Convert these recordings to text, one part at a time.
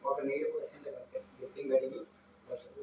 ఒక నీరు పోసింది గట్టి గడిగి పసుపు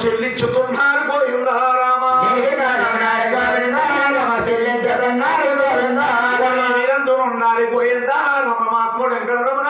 చెల్లించుతున్నారు గోవిందారామా చెల్లించుతున్నారు గోవిందారామా గోవిందారామా గోవిందారామా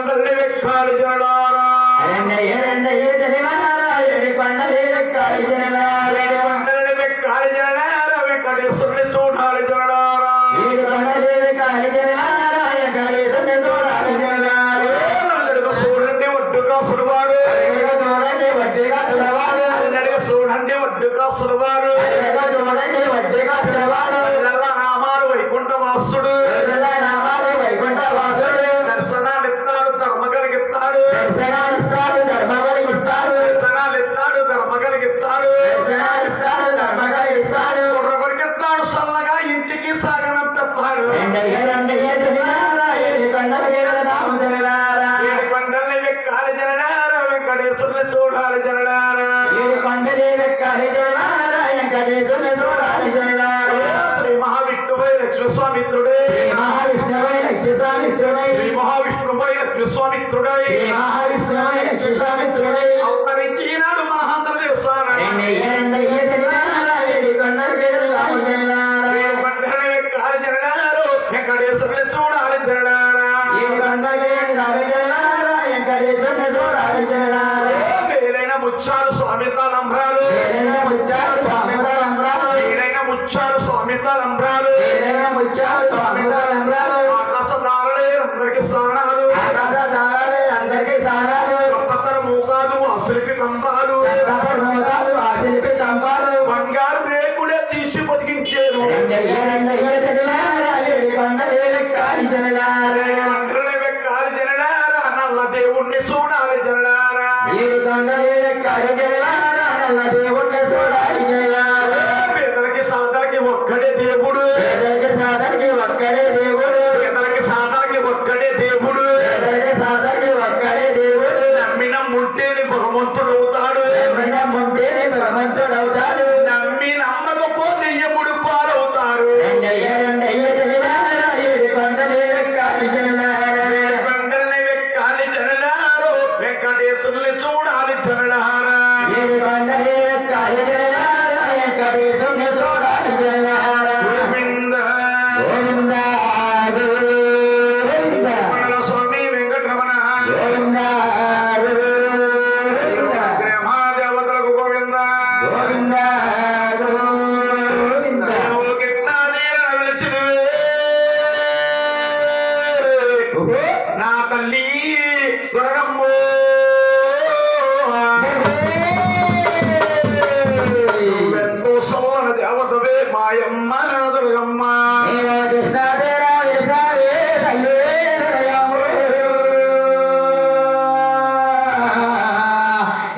కొండల్ని వెక్కాలి జనలారా ఏడు కొండలు ఎక్కాలి జనులారా కొండల్ని వెక్కాలి జనలారా వెంకటేశ్వరుని చూడాలి జనలారా ఏడు కొండలు ఎక్కాలి జనులారా వెంకటేశ్వరుని చూడాలి జనులారా అందరికి చూడండి ఒడ్డుగా సుడువాడు చూడండి వడ్డీగా సులవాడు అందరికి చూడండి ఒడ్డుగా సుడువాడు చూడండి వడ్డీగా సులవాడు నామాలు వైకుంఠ వాసుడు నామాలు వైకుంఠ వాసుడు దర్శనాలు ఇస్తాడు ధర్మ కలిగిస్తాడు దర్శనాలిస్తాడు ధర్మ కలిగిస్తాడు దర్శనాలు ఇస్తాడు ధర్మ కలిగిస్తాడు దర్శనాలిస్తాడు ధర్మ కలిగిస్తాడు కుర్ర కొరికిస్తాడు సల్లగా ఇంటికి సాగనం తెస్తాడు ఏడు కొండలు ఏడు నామ జనులారా ఏడు కొండల్ని వెక్కాలి జనలారా వెంకటేశ్వరుని చూడాలి జనలారా ఏడు కొండలు ఎక్కాలి జనులారా వెంకటేశ్వరుని చూడాలి జనులారా శ్రీ మహావిష్ణువై లక్ష్మీస్వామిత్రుడే శ్రీ మహావిష్ణువై లక్ష్మీస్వామిత్రుడై శ్రీ మహావిష్ణువై లక్ష్మీస్వామిత్రుడై శ్రీ మహావిష్ణువై లక్ష్మీస్వామిత్రుడై అవతరించినాడు మహాంతర్దేశాన ఏడు కొండలు ఏడు నామ జనులారా ఏడు కొండల్ని వెక్కాలి జనలారా వెంకటేశ్వరుని చూడాలి జనలారా ఏడు కొండలు ఎక్కాలి జనులారా వెంకటేశ్వరుని చూడాలి జనులారా వేలైన ముచ్చాలు స్వామి తలంబ్రాలు ఏదైనా ముత్యాలు స్వామి తలంబ్రాలు వేలైన ముచ్చాలు స్వామి తలంబ్రాలు ఏదైనా ముత్యాలు స్వామి తలంబ్రాలు ఆకాశదారులే అందరికి స్నానాలు ఆకాశదారాలే అందరికీ సారాలు గొప్పతర మూకాలు అసులిపి కంబాలు మోతాలు ఆ శిల్పి తంపాలు బంగారు రేకులే తీసి బతికించారు ఏడు కొండలు ఎక్కాలి జనులారా మంత్రులే వెక్కాలి జనలారా నల్ల దేవుణ్ణి చూడాలి జనలారా ఏడు కొండలు ఎక్కాలి జనులారా నల్ల దేవుణ్ణి చూడాలి జనులారా పేదలకి సాధలకి ఒక్కడే దేవుడు పేదలకి సాధనకి ఒక్కడే దేవుడు పేదలకి సాధలకి ఒక్కడే దేవుడు పేదలకి సాధనకి ఒక్కడే దేవుడు నమ్మిన ముట్టేని భగవంతుడు అవుతాడు ఎవరైనా ముందే భగవంతుడవుతాడు నమ్మి నమ్మకపోతే ఎప్పుడు పాలవుతారు ఏడు కొండలు ఎక్కాలి జనులారా కొండల్ని వెక్కాలి జనలారో వెంకటేశ్వరుని చూడాలి జనలారా ఏడు కొండలు ఎక్కాలి జనులారా వెంకటేశ్వరుని చూడాలి జనులారా గోవింద గోవిందా గోవిందా కొండల స్వామి వెంకటరమణ గోవిందా గోవిందా గ్రామాదేవతలకు గోవింద గోవిందా గోవిందా ఓ గిట్టాదీర వెలిసినవే నా తల్లి దుర్గమ్మో నువ్వెంతో సోన దేవతవే మాయమ్మ దుర్గమ్మ కృష్ణాదేరా విశావే తల్లే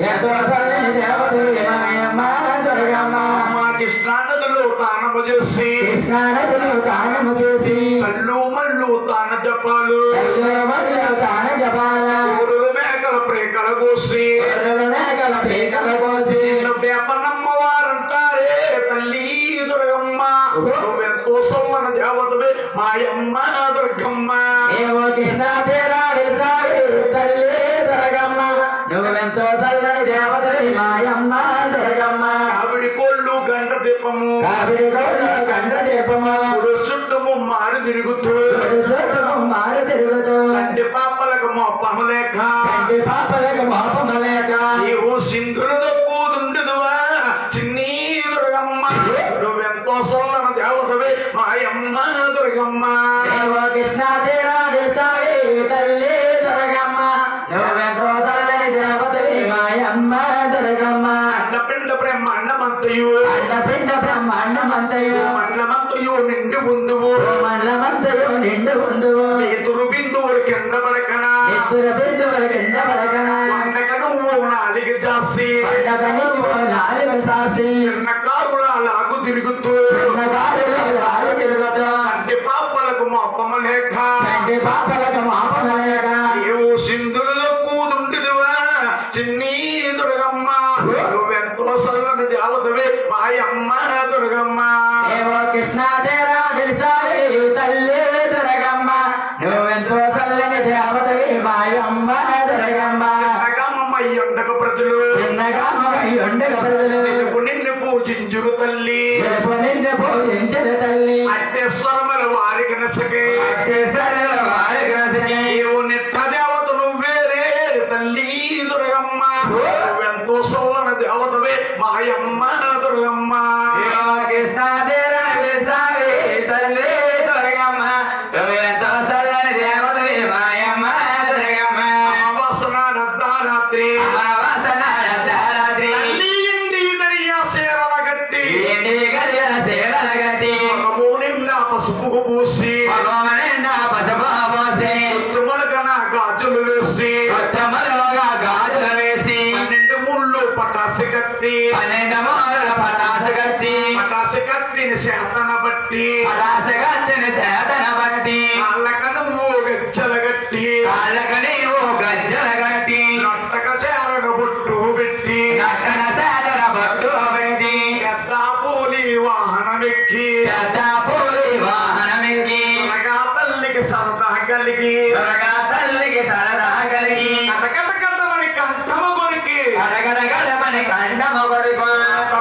ఎంతో తల్లిని దేవతవే మాయమ్మ దుర్గమ్మ మా కృష్ణానదులు తానము చేసి కృష్ణానదులు తానము చేసి కళ్ళు మళ్ళు తాన జపాలు అయ్యో మళ్ళీ తాన జపాల ఊరులు మేకల ప్రేకల కోసి గొర్రెల మేకల పీకల కోసి వేపనమ్మవారంటారే తల్లి దుర్గమ్మ నువ్వెంతో సోన దేవతవే మాయమ్మ దుర్గమ్మ ఏవో కృష్ణాదేరా విశావే తల్లే దుర్గమ్మ నువ్వెంతో చల్లని దేవతవే మాయమ్మ దుర్గమ్మ ఆవిడి కోళ్ళు గంట దీపము కావిడి గౌడ కండ దీపము చుట్టము మారు తిరుగుతూ మారు తిరుగుతూ కంటి పాపలకు మొప్పము లేక కంటి పాపలకు మోపము లేక నీవు సింధులతో కూతుండదువా చిన్ని దుర్గమ్మ నువ్వెంతో సొల్లన దేవతవే మాయమ్మ దుర్గమ్మ ఏవో కృష్ణాదేరా విశావే తల్లే దుర్గమ్మ నువ్వెంతో చల్లని దేవతవే మాయమ్మ దుర్గమ్మ అండపిండ బ్రహ్మాండమంతయు అండపిండ బ్రహ్మాండమంతయు మండలమంతయు నిండు ముందువు మండలమంతయు నిండు ఉందువు ఎదురు బిందువులు కింద పడకనా ఇద్దరు బిడ్డలు కింద పడకన వండక నువ్వు నాలుగు జాసి పండగని నాలుగు సాసి చిన్న కారుల లాగు తిరుగుతూ చిన్నగాడులో లాలు తిరుగుతూ కంటి పాపలకు మొప్పము లేక కంటి పాపలకు మాపన లేక నీవు సింధులలో కూతుంటిదివా చిన్ని దుర్గమ్మ నువ్వెంతో సల్లని దేవతవే మాయమ్మ దుర్గమ్మ ఏవో కృష్ణాదేరా విశావే తల్లే దుర్గమ్మ నువ్వెంతో చల్లని దేవతవి మాయమ్మ దుర్గమ్మ ఉండక ప్రజలు చిన్నగా ఉండగ ప్రజలు నిన్ను పూజించురు తల్లి నిన్ను పూజించిన తల్లి అట్టేశ్వరముల వారికి నసకే అక్షేశ్వరుల వారి గ్రసికి నీవు నిత్య దేవతను బట్టి 12 మూరల పటాసు కట్టి పటాసు కత్తిని చేతన బట్టి పటాసు కట్టిన చేతన బట్టి కాళ్ళకను మూగచ్చల గట్టి కాళ్ళకని ఓ గజ్జల కట్టి నొట్టక చేరడు బొట్టు పెట్టి నక్కన సేదన బొట్టు పెట్టి పెద్ద పూలి వాహనమెక్కి పెద్ద పూరి వాహనమెక్కి త్వరగా తల్లికి సరదా కలిగి త్వరగా తల్లికి సరదా కలిగి కటకటకటమని కంఠము కొరికి అడగడగడమని కంఠమ కొడుకు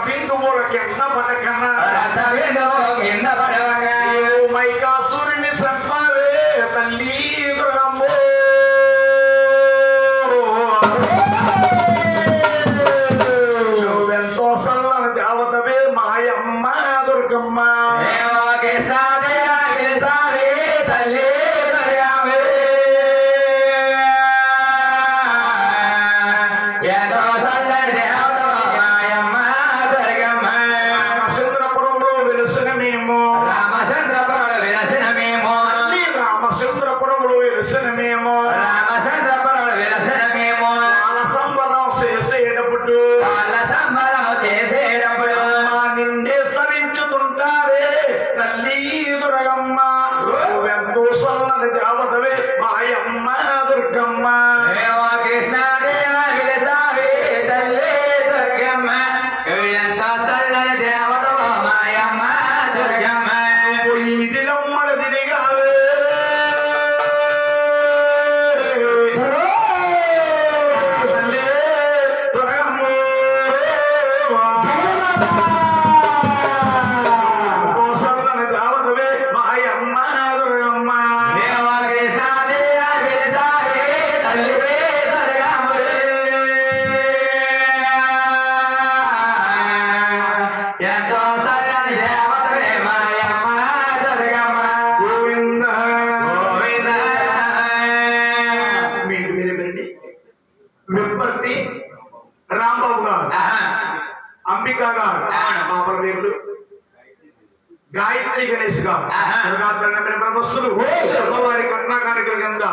బిందువుల కింద పడకన్నా రథ బిందువు కింద పడవగా మైకాసురుని సంపవే తల్లి దుర్గమ్మో నువ్వెంతో సల్లని దేవతవే మాయమ్మ దుర్గమ్మ తల్లి దుర్గమ్మే ఎంతో చల్లని దేవత మాయమ్మ దుర్గమ్మ రామచంద్రపురంలో వెలుసిన మేము రామచంద్రపురం విలసిన మేము రామచంద్రపురంలో వెలుసిన మేము రామచంద్రపురం విలసిన మేము వాళ్ళ సంబరం చేసేటప్పుడు వాళ్ళ సంబరము చేసేటప్పుడు మా నిండే సరించుతుంటావే తల్లి దుర్గమ్మ నువ్వెంతో సల్లని దేవతవే మాయమ్మ దుర్గమ్మ దేవా కృష్ణదేవ విలసావే తల్లి దుర్గమ్మ ఎంతో చల్లని దేవతవో మాయమ్మ దుర్గమ్మ పొయ్యిదిలమ్మల తిరిగావే తల్లి దుర్గమ్మ ఎంతో సల్లని దేవతవే మాయమ్మ దుర్గమ్మ దేవా కృష్ణదేవ విలసావే తల్లి దుర్గమ్మ ఎంతో చల్లని దేవతవే మాయమ్మ దుర్గమ్మ గోవింద గోవింద మీరు మీరేమిటండి విప్పర్తి రాంబాబు గారు అంబికా గారు అవును. మా ప్రదేవుడు గాయత్రి గణేష్ గారు ఆహా. బ్రహ్మస్తులు అమ్మవారి కట్నాకానికల కింద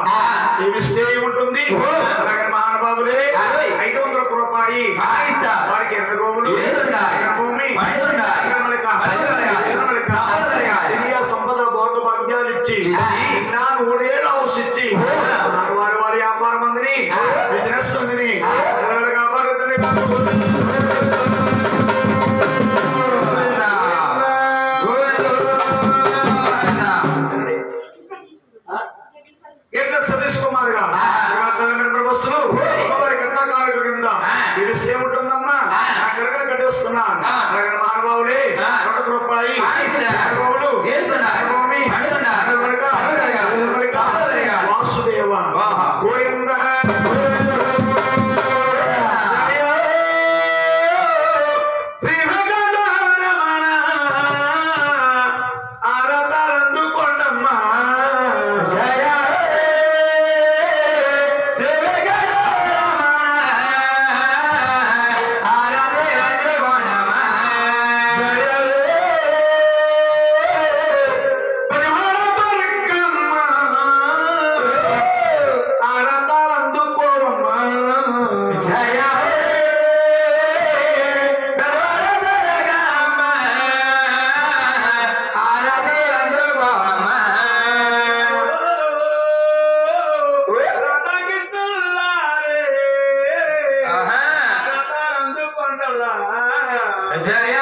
ఏమి స్టే ఉంటుంది ఓ. అలాగే మహానుభావులే ఆయ్. 500 రూపాయి ఆయ్ సార్. వారికి ఎర్ర గోవులు ఏదుండాలి? ఎర్ర భూమి మణిదుండాలి. ఎర్రమలిక, మణిదుండాలి. ఎర్రమలిక, మణిదుండాలి. దివ్య సంపద భోగ భాగ్యాలు ఇచ్చి ఆయ్. నా 100 ఏళ్ళు హౌస్ ఇచ్చి ఓ. వారి వారి వ్యాపార మందిని బిజినెస్ మందిని పిల్లలు కాపాడుతుంది ఎట్లా సతీష్ కుమార్ గారు ప్రభుత్వస్తులు అమ్మవారి కట్నాకారుల కింద ఇది ఏముంటుందమ్మా నా కరగన కట్టేస్తున్నాను అలాగే మహానుభావులే 100 రూపాయి గోవులు భూమి వాసుదేవ గోవింద శ్రీ భగవాన్ ఆరాధారందుకోండమ్మా జయ జయ